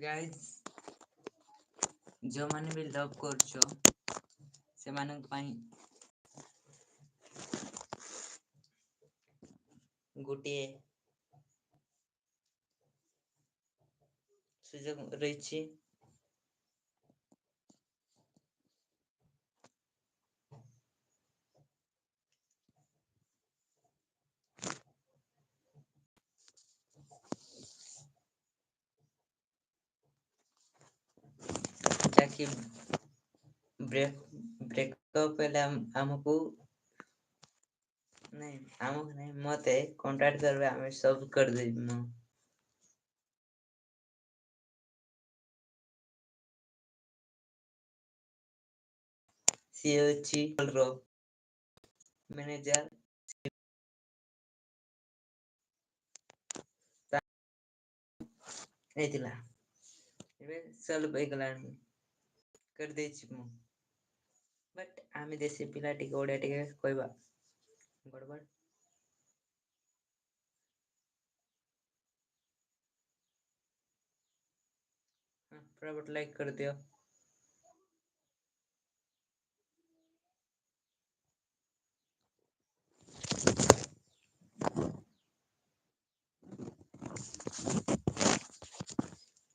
Guys जो माने भी लव करछो सेमानक पाई गोटे सुजोग रहिछि। जाकि ब्रेकअप हेले हमको नहीं हमको नहीं मते कांटेक्ट करबे हमें सब कर देबो। सी अछि रो मैनेजर एतिला एबे सब बैगलानी कर देछि मु बट आमे देसी पिला टिके ओडा टिके कहबा गड़बड़ फटाफट लाइक कर दियो।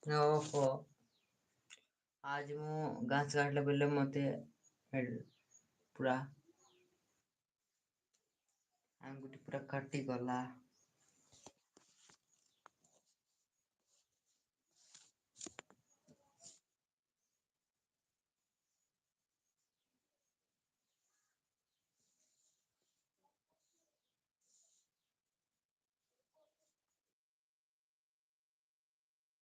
ओहो आज मु गाछ काटले बेले मते पूरा आंगुठी पूरा काटी गला।